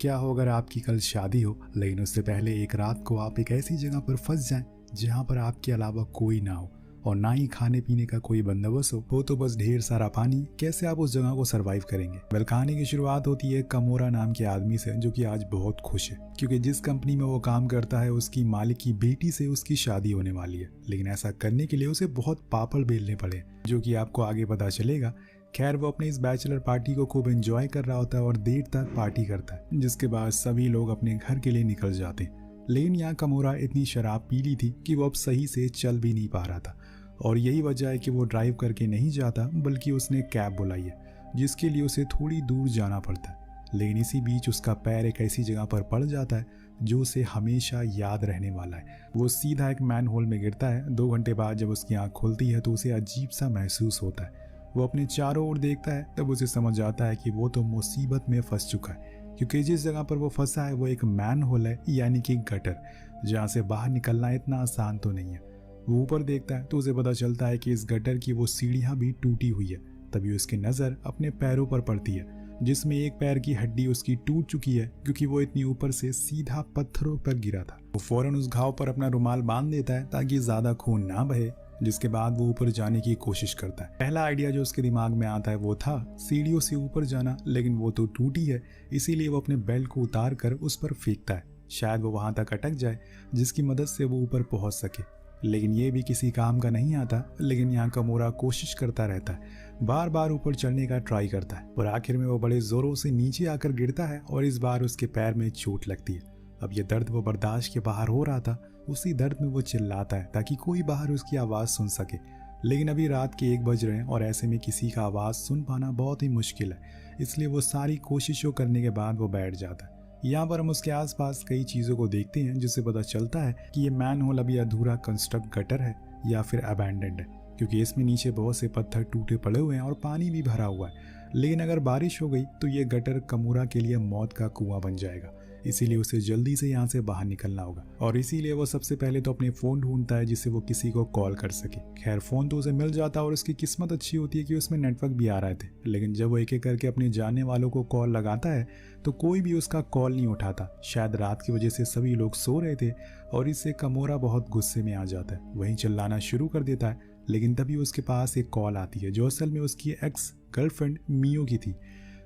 क्या हो अगर आपकी कल शादी हो, लेकिन उससे पहले एक रात को आप एक ऐसी जगह पर फंस जाएं जहां पर आपके अलावा कोई ना हो और ना ही खाने पीने का कोई बंदोबस्त हो तो बस ढेर सारा पानी। कैसे आप उस जगह को सरवाइव करेंगे? वेल, कहानी की शुरुआत होती है कमोरा नाम के आदमी से, जो कि आज बहुत खुश है क्योंकि जिस कंपनी में वो काम करता है उसकी मालिक की बेटी से उसकी शादी होने वाली है। लेकिन ऐसा करने के लिए उसे बहुत पापड़ बेलने पड़े, जो कि आपको आगे पता चलेगा। खैर, वो अपनी इस बैचलर पार्टी को खूब एंजॉय कर रहा होता है और देर तक पार्टी करता है, जिसके बाद सभी लोग अपने घर के लिए निकल जाते हैं। लेकिन यहाँ कमोरा इतनी शराब पी ली थी कि वो अब सही से चल भी नहीं पा रहा था, और यही वजह है कि वो ड्राइव करके नहीं जाता बल्कि उसने कैब बुलाई है, जिसके लिए उसे थोड़ी दूर जाना पड़ता है। लेकिन इसी बीच उसका पैर एक ऐसी जगह पर पड़ जाता है जो उसे हमेशा याद रहने वाला है। वो सीधा एक मैन होल में गिरता है। 2 घंटे बाद जब उसकी आँख खुलती है तो उसे अजीब सा महसूस होता है। वो अपने चारों ओर देखता है, तब उसे समझ आता है कि वो तो मुसीबत में फंस चुका है, क्योंकि जिस जगह पर वो फंसा है वो एक मैन होल है, यानी कि गटर, जहाँ से बाहर निकलना इतना आसान तो नहीं है। वो ऊपर देखता है तो उसे पता चलता है कि इस गटर की वो सीढ़ियाँ भी टूटी हुई है। तभी उसकी नज़र अपने पैरों पर पड़ती है, जिसमें एक पैर की हड्डी उसकी टूट चुकी है क्योंकि वो इतनी ऊपर से सीधा पत्थरों पर गिरा था। वो फौरन उस घाव पर अपना रुमाल बांध देता है ताकि ज़्यादा खून ना बहे, जिसके बाद वो ऊपर जाने की कोशिश करता है। पहला आइडिया जो उसके दिमाग में आता है वो था सीढ़ियों से ऊपर जाना, लेकिन वो तो टूटी है, इसीलिए वो अपने बेल्ट को उतार कर उस पर फेंकता है। शायद वो वहां तक अटक जाए जिसकी मदद से वो ऊपर पहुंच सके, लेकिन ये भी किसी काम का नहीं आता। लेकिन यहाँ कमोरा कोशिश करता रहता है, बार बार ऊपर चढ़ने का ट्राई करता है, और आखिर में वो बड़े जोरों से नीचे आकर गिरता है और इस बार उसके पैर में चोट लगती है। अब ये दर्द वो बर्दाश्त के बाहर हो रहा था, उसी दर्द में वो चिल्लाता है ताकि कोई बाहर उसकी आवाज़ सुन सके। लेकिन अभी रात के 1 बज रहे हैं और ऐसे में किसी का आवाज़ सुन पाना बहुत ही मुश्किल है, इसलिए वो सारी कोशिशों करने के बाद वो बैठ जाता है। यहाँ पर हम उसके आसपास कई चीज़ों को देखते हैं, जिससे पता चलता है कि ये मैन होल अभी अधूरा कंस्ट्रक्ट गटर है या फिर अबैंडन्ड है, क्योंकि इसमें नीचे बहुत से पत्थर टूटे पड़े हुए हैं और पानी भी भरा हुआ है। लेकिन अगर बारिश हो गई तो ये गटर कमोरा के लिए मौत का कुआं बन जाएगा, इसीलिए उसे जल्दी से यहाँ से बाहर निकलना होगा। और इसीलिए वो सबसे पहले तो अपने फ़ोन ढूंढता है जिससे वो किसी को कॉल कर सके। खैर, फ़ोन तो उसे मिल जाता है और उसकी किस्मत अच्छी होती है कि उसमें नेटवर्क भी आ रहे थे। लेकिन जब वो एक एक करके अपने जानने वालों को कॉल लगाता है तो कोई भी उसका कॉल नहीं उठाता। शायद रात की वजह से सभी लोग सो रहे थे और इससे कमोरा बहुत गुस्से में आ जाता है, वहीं चिल्लाना शुरू कर देता है। लेकिन तभी उसके पास एक कॉल आती है जो असल में उसकी एक्स गर्लफ्रेंड मियो की थी,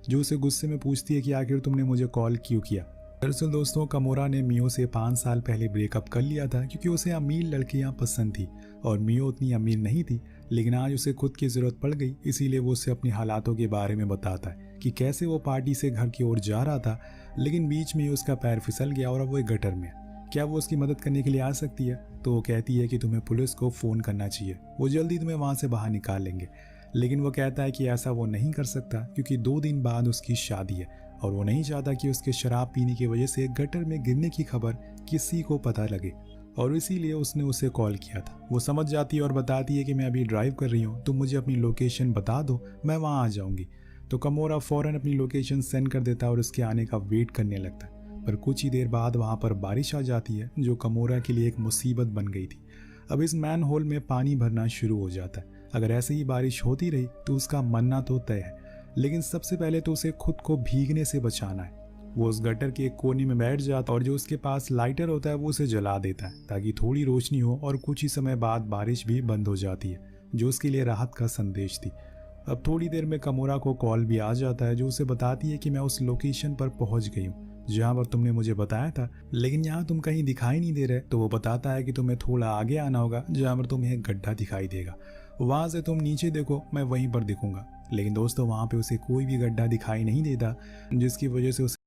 जो उसे गुस्से में पूछती है कि आखिर तुमने मुझे कॉल क्यों किया। दरअसल दोस्तों, कमोरा ने मियो से 5 साल पहले ब्रेकअप कर लिया था क्योंकि उसे अमीर लड़कियां पसंद थी और मियो उतनी अमीर नहीं थी। लेकिन आज उसे खुद की ज़रूरत पड़ गई, इसीलिए वो उससे अपनी हालातों के बारे में बताता है कि कैसे वो पार्टी से घर की ओर जा रहा था, लेकिन बीच में उसका पैर फिसल गया और अब वो एक गटर में है। क्या वो उसकी मदद करने के लिए आ सकती है? तो वो कहती है कि तुम्हें पुलिस को फ़ोन करना चाहिए, वो जल्दी तुम्हें वहाँ से बाहर निकाल लेंगे। लेकिन वो कहता है कि ऐसा वो नहीं कर सकता क्योंकि 2 दिन बाद उसकी शादी है और वो नहीं चाहता कि उसके शराब पीने की वजह से गटर में गिरने की खबर किसी को पता लगे, और इसीलिए उसने उसे कॉल किया था। वो समझ जाती है और बताती है कि मैं अभी ड्राइव कर रही हूँ, तुम मुझे अपनी लोकेशन बता दो, मैं वहाँ आ जाऊँगी। तो कमोरा फ़ौरन अपनी लोकेशन सेंड कर देता है और उसके आने का वेट करने लगता है। पर कुछ ही देर बाद वहाँ पर बारिश आ जाती है, जो कमोरा के लिए एक मुसीबत बन गई थी। अब इस मैन होल में पानी भरना शुरू हो जाता है। अगर ऐसे ही बारिश होती रही तो उसका मरना तो तय है, लेकिन सबसे पहले तो उसे खुद को भीगने से बचाना है। वो उस गटर के एक कोने में बैठ जाता है और जो उसके पास लाइटर होता है वो उसे जला देता है ताकि थोड़ी रोशनी हो, और कुछ ही समय बाद बारिश भी बंद हो जाती है, जो उसके लिए राहत का संदेश थी। अब थोड़ी देर में कमोरा को कॉल भी आ जाता है जो उसे बताती है कि मैं उस लोकेशन पर पहुंच गई हूँ जहाँ पर तुमने मुझे बताया था, लेकिन यहाँ तुम कहीं दिखाई नहीं दे रहे। तो वो बताता है कि तुम्हें थोड़ा आगे आना होगा जहाँ पर तुम्हें एक गड्ढा दिखाई देगा, वहाँ से तुम नीचे देखो, मैं वहीं पर दिखूंगा। लेकिन दोस्तों, वहाँ पे उसे कोई भी गड्ढा दिखाई नहीं देता, जिसकी वजह से उसे